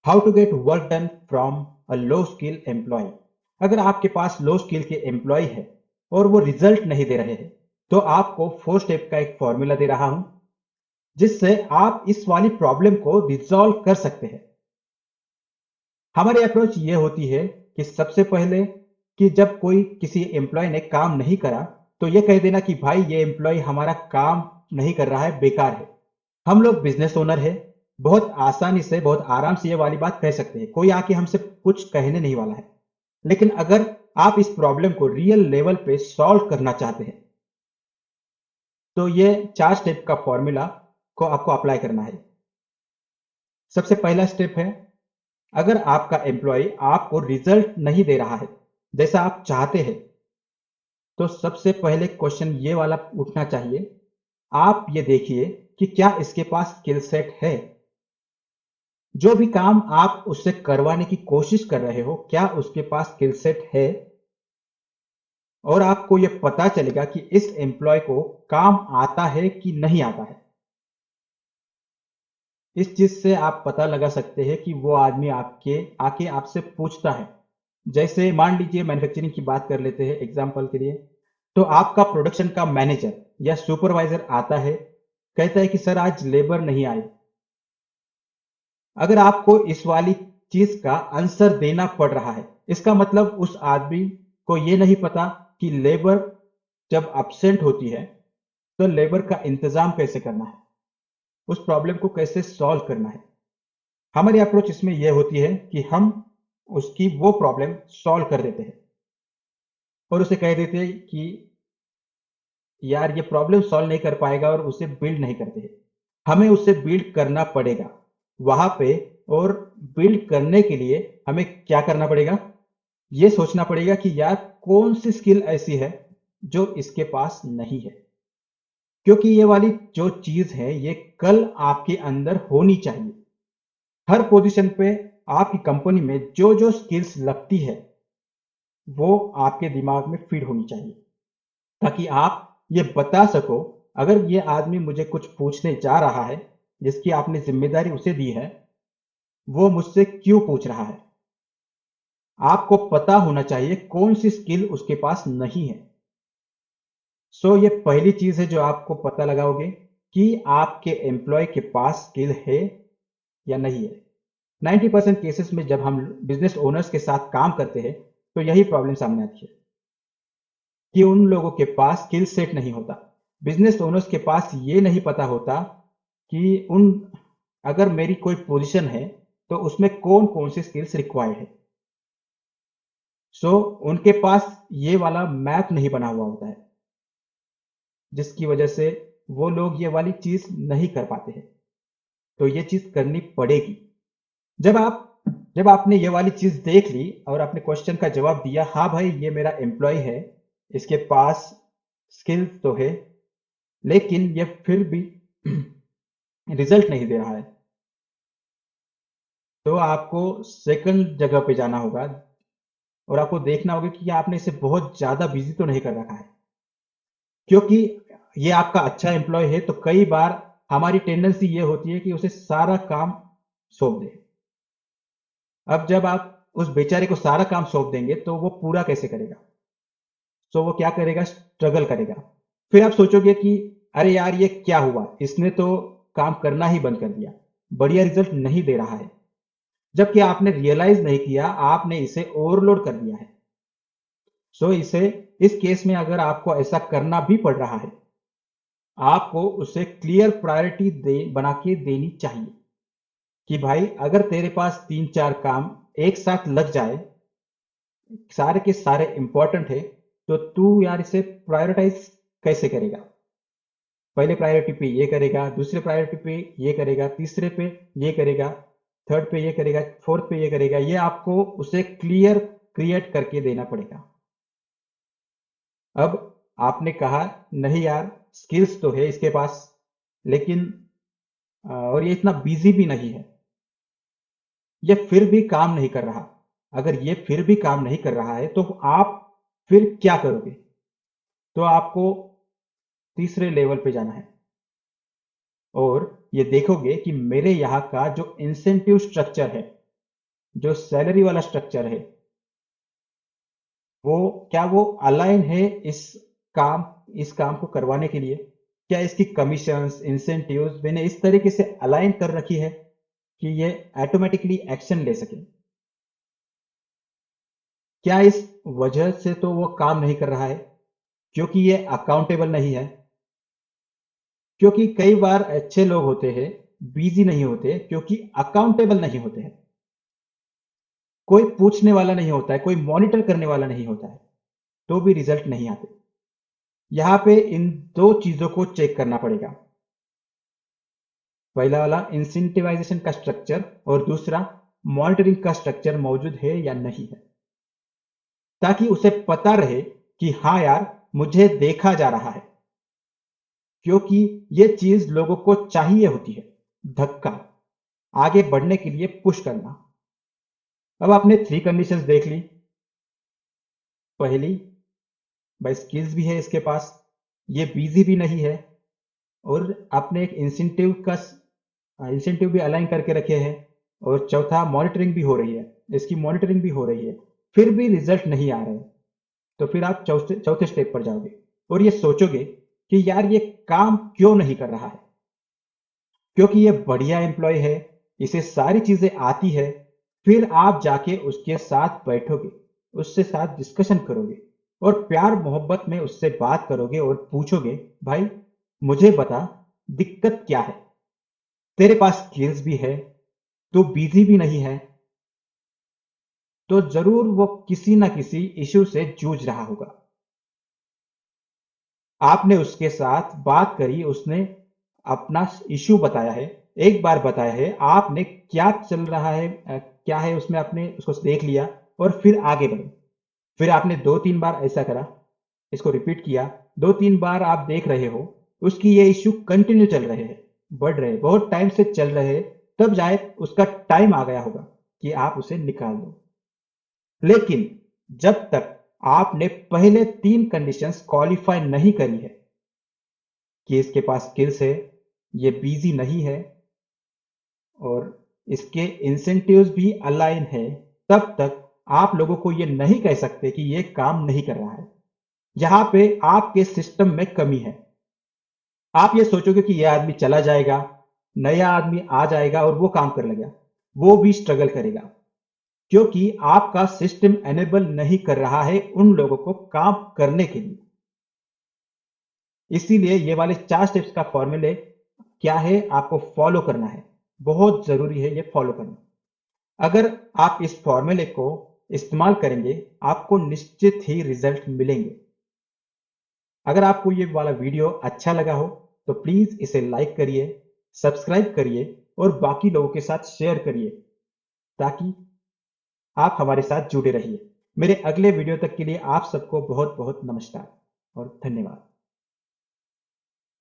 How to get work done from a low skill employ. अगर आपके पास लो skill के employ है और वो रिजल्ट नहीं दे रहे हैं, तो आपको 4 स्टेप का एक फॉर्मूला दे रहा हूं, जिससे आप इस वाली प्रॉब्लम को रिजॉल्व कर सकते हैं। हमारी अप्रोच ये होती है कि सबसे पहले कि जब कोई किसी एम्प्लॉय ने काम नहीं करा, तो ये कह देना कि भाई ये एम्प्लॉय हमारा काम नहीं कर रहा है, बेकार है। हम लोग बिजनेस ओनर है, बहुत आसानी से बहुत आराम से ये वाली बात कह सकते हैं, कोई आके हमसे कुछ कहने नहीं वाला है। लेकिन अगर आप इस प्रॉब्लम को रियल लेवल पे सॉल्व करना चाहते हैं, तो ये 4 स्टेप का फॉर्मूला को आपको अप्लाई करना है। सबसे पहला स्टेप है, अगर आपका एम्प्लॉय आपको रिजल्ट नहीं दे रहा है जैसा आप चाहते हैं, तो सबसे पहले क्वेश्चन ये वाला उठना चाहिए। आप ये देखिए कि क्या इसके पास स्किल सेट है। जो भी काम आप उससे करवाने की कोशिश कर रहे हो, क्या उसके पास स्किल सेट है। और आपको यह पता चलेगा कि इस एम्प्लॉय को काम आता है कि नहीं आता है। इस चीज से आप पता लगा सकते हैं कि वो आदमी आपके आके आपसे पूछता है। जैसे मान लीजिए मैन्युफैक्चरिंग की बात कर लेते हैं एग्जांपल के लिए। तो आपका प्रोडक्शन का मैनेजर या सुपरवाइजर आता है, कहता है कि सर आज लेबर नहीं आई। अगर आपको इस वाली चीज का आंसर देना पड़ रहा है, इसका मतलब उस आदमी को यह नहीं पता कि लेबर जब एब्सेंट होती है, तो लेबर का इंतजाम कैसे करना है, उस प्रॉब्लम को कैसे सॉल्व करना है। हमारी अप्रोच इसमें यह होती है कि हम उसकी वो प्रॉब्लम सॉल्व कर देते हैं और उसे कह देते हैं कि यार ये प्रॉब्लम सॉल्व नहीं कर पाएगा, और उसे बिल्ड नहीं करते हैं। हमें उसे बिल्ड करना पड़ेगा वहां पे। और बिल्ड करने के लिए हमें क्या करना पड़ेगा, यह सोचना पड़ेगा कि यार कौन सी स्किल ऐसी है जो इसके पास नहीं है। क्योंकि ये वाली जो चीज है ये कल आपके अंदर होनी चाहिए। हर पोजीशन पे आपकी कंपनी में जो जो स्किल्स लगती है, वो आपके दिमाग में फीड होनी चाहिए, ताकि आप ये बता सको, अगर ये आदमी मुझे कुछ पूछने जा रहा है जिसकी आपने जिम्मेदारी उसे दी है, वो मुझसे क्यों पूछ रहा है। आपको पता होना चाहिए कौन सी स्किल उसके पास नहीं है। सो ये पहली चीज है जो आपको पता लगाओगे कि आपके एम्प्लॉय के पास स्किल है या नहीं है। 90% केसेस में जब हम बिजनेस ओनर्स के साथ काम करते हैं, तो यही प्रॉब्लम सामने आती है कि उन लोगों के पास स्किल सेट नहीं होता। बिजनेस ओनर्स के पास ये नहीं पता होता कि उन अगर मेरी कोई पोजीशन है, तो उसमें कौन कौन सी स्किल्स रिक्वायर्ड है। सो उनके पास ये वाला मैप नहीं बना हुआ होता है, जिसकी वजह से वो लोग ये वाली चीज नहीं कर पाते हैं। तो ये चीज करनी पड़ेगी। जब आप जब आपने ये वाली चीज देख ली और आपने क्वेश्चन का जवाब दिया, हाँ भाई ये मेरा एम्प्लॉय है, इसके पास स्किल तो है, लेकिन ये फिर भी रिजल्ट नहीं दे रहा है, तो आपको सेकंड जगह पे जाना होगा और आपको देखना होगा कि आपने इसे बहुत ज्यादा बिजी तो नहीं कर रखा है। क्योंकि ये आपका अच्छा एम्प्लॉय है, तो कई बार हमारी टेंडेंसी ये होती है कि उसे सारा काम सौंप दे। अब जब आप उस बेचारे को सारा काम सौंप देंगे, तो वो पूरा कैसे करेगा। तो वो क्या करेगा, स्ट्रगल करेगा। फिर आप सोचोगे कि अरे यार ये क्या हुआ, इसने तो काम करना ही बंद कर दिया, बढ़िया रिजल्ट नहीं दे रहा है। जबकि आपने रियलाइज नहीं किया, आपने इसे ओवरलोड कर दिया है। सो इस केस में अगर आपको ऐसा करना भी पड़ रहा है, आपको उसे क्लियर प्रायोरिटी बना के देनी चाहिए कि भाई अगर तेरे पास 3-4 काम एक साथ लग जाए, सारे के सारे इंपॉर्टेंट है, तो तू यार इसे प्रायोरिटाइज कैसे करेगा। पहले प्रायोरिटी पे ये करेगा, दूसरे प्रायोरिटी पे ये करेगा, तीसरे पे ये करेगा, थर्ड पे ये करेगा, फोर्थ पे ये करेगा। ये आपको उसे क्लियर क्रिएट करके देना पड़ेगा। अब आपने कहा नहीं यार, स्किल्स तो है इसके पास, लेकिन और ये इतना बिजी भी नहीं है, ये फिर भी काम नहीं कर रहा। अगर ये फिर भी काम नहीं कर रहा है, तो आप फिर क्या करोगे। तो आपको तीसरे लेवल पे जाना है और ये देखोगे कि मेरे यहाँ का जो इंसेंटिव स्ट्रक्चर है, जो सैलरी वाला स्ट्रक्चर है वो क्या वो अलाइन है इस काम को करवाने के लिए? क्या इसकी कमीशंस इंसेंटिव्स मैंने इस तरीके से अलाइन कर रखी है कि ये ऑटोमेटिकली एक्शन ले सके? क्या इस वजह से तो वो काम नहीं कर रहा है क्योंकि ये अकाउंटेबल नहीं है? क्योंकि कई बार अच्छे लोग होते हैं बिजी नहीं होते क्योंकि अकाउंटेबल नहीं होते हैं। कोई पूछने वाला नहीं होता है, कोई मॉनिटर करने वाला नहीं होता है, तो भी रिजल्ट नहीं आते। यहां पे इन दो चीजों को चेक करना पड़ेगा। पहला वाला इंसेंटिवाइजेशन का स्ट्रक्चर और दूसरा मॉनिटरिंग का स्ट्रक्चर मौजूद है या नहीं है, ताकि उसे पता रहे कि हाँ यार मुझे देखा जा रहा है। क्योंकि ये चीज लोगों को चाहिए होती है, धक्का, आगे बढ़ने के लिए पुश करना। अब आपने 3 कंडीशंस देख ली। पहली, भाई स्किल्स भी है इसके पास, ये बिजी भी नहीं है, और आपने एक इंसेंटिव भी अलाइन करके रखे हैं, और चौथा मॉनिटरिंग भी हो रही है, इसकी मॉनिटरिंग भी हो रही है, फिर भी रिजल्ट नहीं आ रहे, तो फिर आप चौथे चौथे स्टेप पर जाओगे और ये सोचोगे कि यार ये काम क्यों नहीं कर रहा है। क्योंकि ये बढ़िया एम्प्लॉय है, इसे सारी चीजें आती है। फिर आप जाके उसके साथ बैठोगे, उससे साथ डिस्कशन करोगे और प्यार मोहब्बत में उससे बात करोगे और पूछोगे, भाई मुझे बता दिक्कत क्या है? तेरे पास स्किल्स भी है, तू बिजी भी नहीं है, तो जरूर वो किसी ना किसी इश्यू से जूझ रहा होगा। आपने उसके साथ बात करी, उसने अपना इश्यू बताया है, एक बार बताया है, आपने क्या चल रहा है, क्या है उसमें, आपने उसको देख लिया और फिर आगे बढ़े। फिर आपने 2-3 बार ऐसा करा, इसको रिपीट किया, 2-3 बार आप देख रहे हो उसकी ये इश्यू कंटिन्यू चल रहे हैं, बढ़ रहे, बहुत टाइम से चल रहे हैं, तब जाए उसका टाइम आ गया होगा कि आप उसे निकाल दो। लेकिन जब तक आपने पहले 3 कंडीशंस क्वालिफाई नहीं करी है कि इसके पास स्किल्स है, ये बिजी नहीं है और इसके इंसेंटिव्स भी अलाइन है, तब तक आप लोगों को ये नहीं कह सकते कि ये काम नहीं कर रहा है। यहां पे आपके सिस्टम में कमी है। आप ये सोचोगे कि ये आदमी चला जाएगा, नया आदमी आ जाएगा और वो काम कर लेगा, वो भी स्ट्रगल करेगा, क्योंकि आपका सिस्टम एनेबल नहीं कर रहा है उन लोगों को काम करने के लिए। इसीलिए ये वाले 4 स्टेप्स का फॉर्मूले क्या है, आपको फॉलो करना है, बहुत जरूरी है ये फॉलो करना। अगर आप इस फॉर्मूले को इस्तेमाल करेंगे, आपको निश्चित ही रिजल्ट मिलेंगे। अगर आपको ये वाला वीडियो अच्छा लगा हो तो प्लीज इसे लाइक करिए, सब्सक्राइब करिए और बाकी लोगों के साथ शेयर करिए, ताकि आप हमारे साथ जुड़े रहिए। मेरे अगले वीडियो तक के लिए आप सबको बहुत बहुत नमस्कार और धन्यवाद।